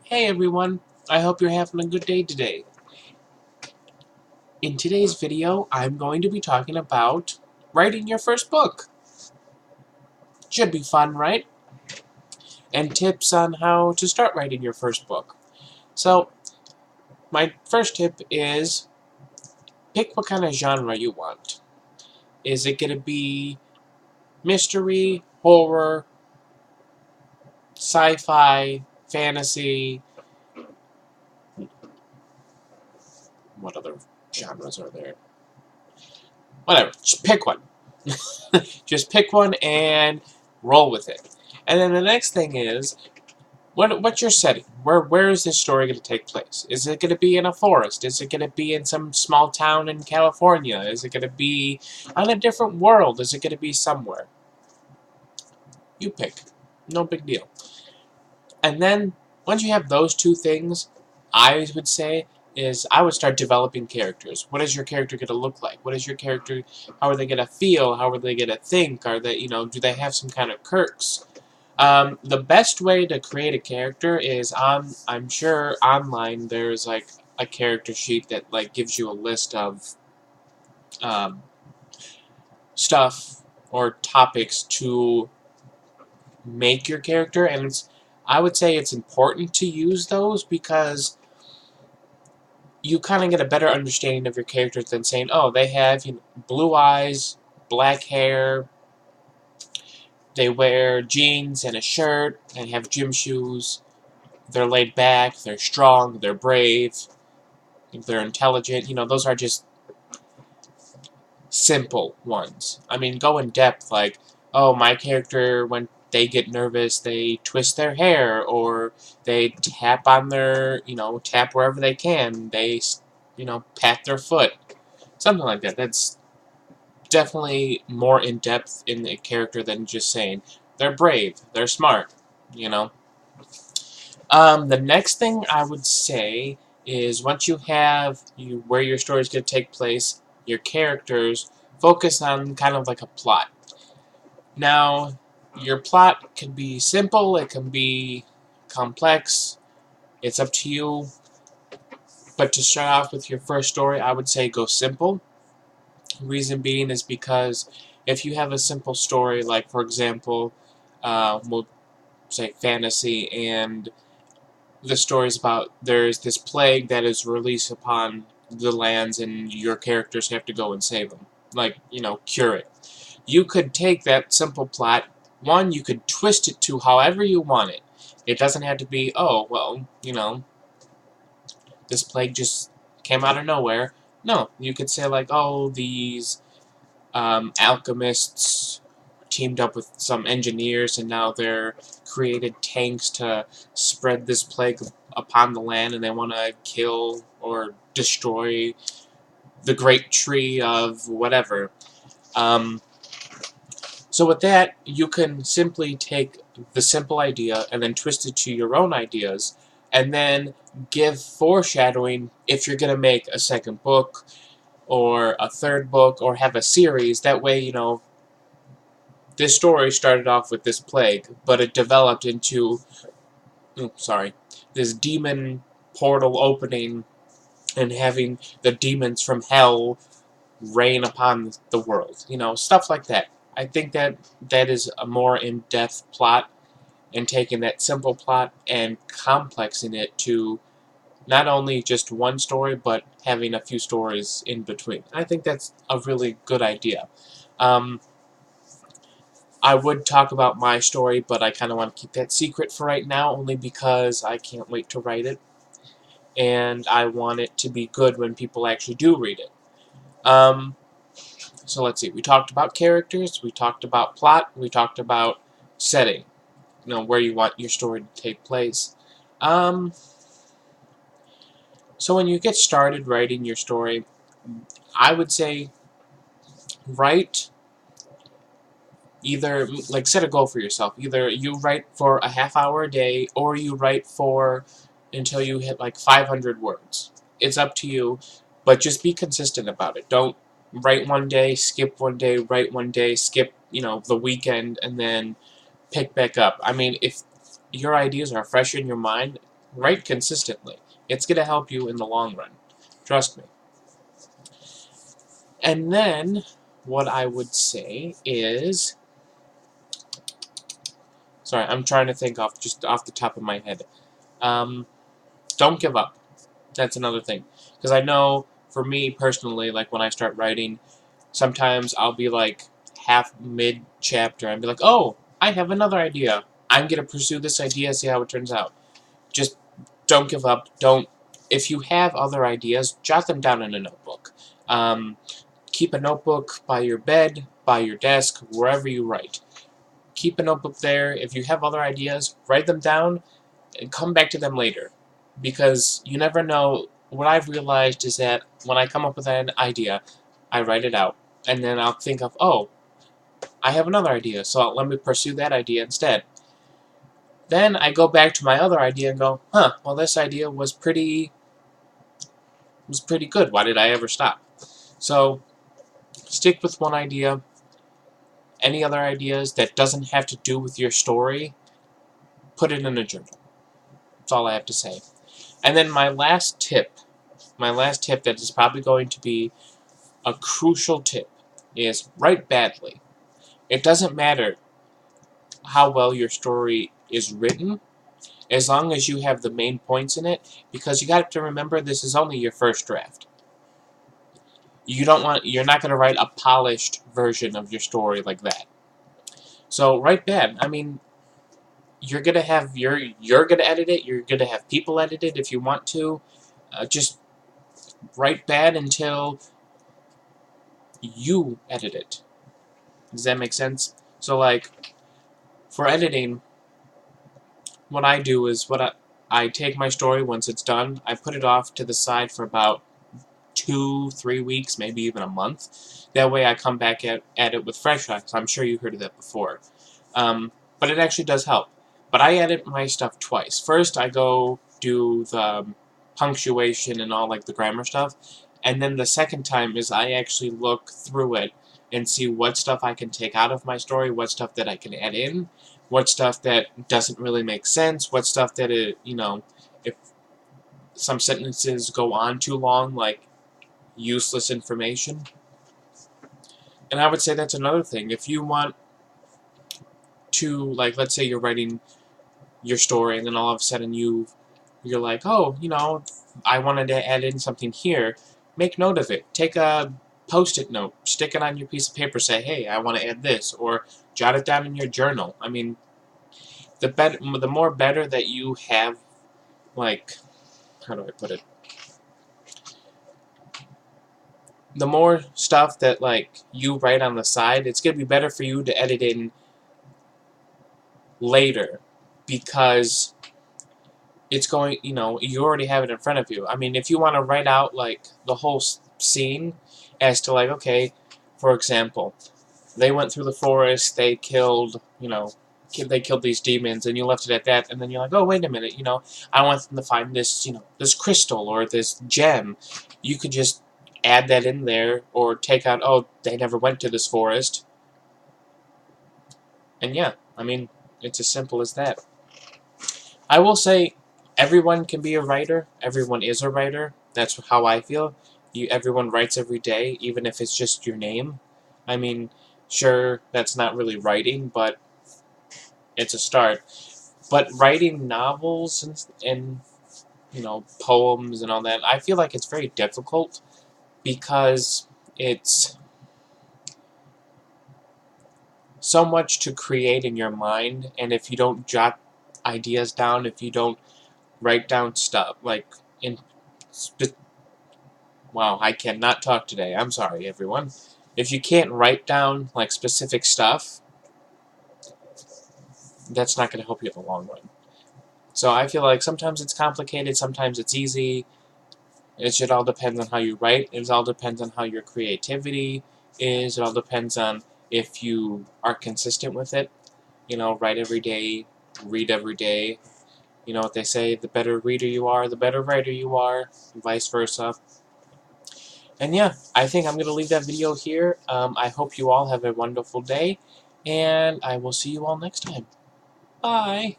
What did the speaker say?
Hey everyone, I hope you're having a good day today. In today's video, I'm going to be talking about writing your first book. Should be fun, right? And tips on how to start writing your first book. So, my first tip is pick what kind of genre you want. Is it going to be mystery, horror, sci-fi, fantasy? What other genres are there? Whatever, just pick one. Just pick one and roll with it. And then the next thing is, what's your setting? Where is this story going to take place? Is it going to be in a forest? Is it going to be in some small town in California? Is it going to be on a different world? Is it going to be somewhere? You pick. No big deal. And then, once you have those two things, I would say, is I would start developing characters. What is your character going to look like? What is your character, how are they going to feel? How are they going to think? Are they, do they have some kind of quirks? The best way to create a character is I'm sure online there's like a character sheet that like gives you a list of um, stuff or topics to make your character, and I would say it's important to use those because you kind of get a better understanding of your characters than saying, oh, they have blue eyes, black hair, they wear jeans and a shirt, and have gym shoes. They're laid back, they're strong, they're brave, they're intelligent. Those are just simple ones. I mean, go in depth, like, oh, my character, when they get nervous, they twist their hair, or they tap on their, tap wherever they can. They, pat their foot. Something like that. That's definitely more in depth in the character than just saying they're brave, they're smart, you know. The next thing I would say is once you have where your story is going to take place, your characters, focus on kind of like a plot. Now, your plot can be simple, it can be complex, it's up to you. But to start off with your first story, I would say go simple. Reason being is because if you have a simple story, like for example, we'll say fantasy, and the story's about there's this plague that is released upon the lands, and your characters have to go and save them, like cure it. You could take that simple plot. One, you could twist it to however you want it. It doesn't have to be, oh well, this plague just came out of nowhere. No, you could say like, oh, these alchemists teamed up with some engineers, and now they're created tanks to spread this plague upon the land, and they want to kill or destroy the great tree of whatever. Um, so with that, you can simply take the simple idea and then twist it to your own ideas, and then give foreshadowing if you're going to make a second book or a third book or have a series. That way, this story started off with this plague, but it developed into, this demon portal opening and having the demons from hell reign upon the world. Stuff like that. I think that is a more in-depth plot, and taking that simple plot and complexing it to not only just one story, but having a few stories in between. I think that's a really good idea. Um, I would talk about my story, but I kind of want to keep that secret for right now, only because I can't wait to write it, and I want it to be good when people actually do read it. So let's see. We talked about characters, we talked about plot, we talked about setting, where you want your story to take place. Um, so when you get started writing your story, I would say write either, like, set a goal for yourself. Either you write for a half hour a day, or you write for until you hit like 500 words. It's up to you, but just be consistent about it. Don't write one day, skip one day, write one day, skip, the weekend, and then pick back up. I mean, if your ideas are fresh in your mind, write consistently. It's going to help you in the long run. Trust me. And then, what I would say is... Sorry, I'm trying to think just off the top of my head. Don't give up. That's another thing. Because I know, for me personally, like when I start writing, sometimes I'll be like mid-chapter and be like, oh, I have another idea. I'm going to pursue this idea, see how it turns out. Just don't give up. If you have other ideas, jot them down in a notebook. Keep a notebook by your bed, by your desk, wherever you write. Keep a notebook there. If you have other ideas, write them down and come back to them later. Because you never know. What I've realized is that when I come up with an idea, I write it out. And then I'll think of, oh, I have another idea, so let me pursue that idea instead. Then I go back to my other idea and go, huh, well this idea was pretty good. Why did I ever stop? So, stick with one idea. Any other ideas that doesn't have to do with your story, put it in a journal. That's all I have to say. And then my last tip that is probably going to be a crucial tip, is write badly. It doesn't matter how well your story is written, as long as you have the main points in it, because you got to remember this is only your first draft. You're not going to write a polished version of your story like that. So write bad. I mean, you're gonna edit it. You're gonna have people edit it if you want to. Just write bad until you edit it. Does that make sense? So like, for editing, what I do is I take my story once it's done. I put it off to the side for about 2-3 weeks, maybe even a month. That way I come back at it with fresh eyes. I'm sure you heard of that before. But it actually does help. But I edit my stuff twice. First, I go do the punctuation and all like the grammar stuff. And then the second time is I actually look through it and see what stuff I can take out of my story, what stuff that I can add in, what stuff that doesn't really make sense, what stuff that if some sentences go on too long, like useless information. And I would say that's another thing. If you want to, like, let's say you're writing your story and then all of a sudden you're like, oh, I wanted to add in something here. Make note of it. Take a post-it note. Stick it on your piece of paper. Say, hey, I want to add this. Or jot it down in your journal. I mean, the more better that you have, like, how do I put it? The more stuff that, like, you write on the side, it's going to be better for you to edit in later, because it's going, you already have it in front of you. I mean, if you want to write out, like, the whole scene as to, like, okay, for example, they went through the forest, they killed, they killed these demons, and you left it at that, and then you're like, oh, wait a minute, I want them to find this, this crystal or this gem. You could just add that in there, or take out, oh, they never went to this forest. And yeah, I mean, it's as simple as that. I will say, everyone can be a writer. Everyone is a writer. That's how I feel. Everyone writes every day, even if it's just your name. I mean, sure, that's not really writing, but it's a start. But writing novels and poems and all that, I feel like it's very difficult, because it's so much to create in your mind, and if you don't jot ideas down, if you don't write down stuff, like, wow, I cannot talk today. I'm sorry, everyone. If you can't write down, like, specific stuff, that's not going to help you in the long run. So I feel like sometimes it's complicated, sometimes it's easy. It should all depend on how you write. It all depends on how your creativity is. It all depends on if you are consistent with it. Write every day, read every day. You know what they say, the better reader you are, the better writer you are, and vice versa. And yeah, I think I'm going to leave that video here. I hope you all have a wonderful day, and I will see you all next time. Bye!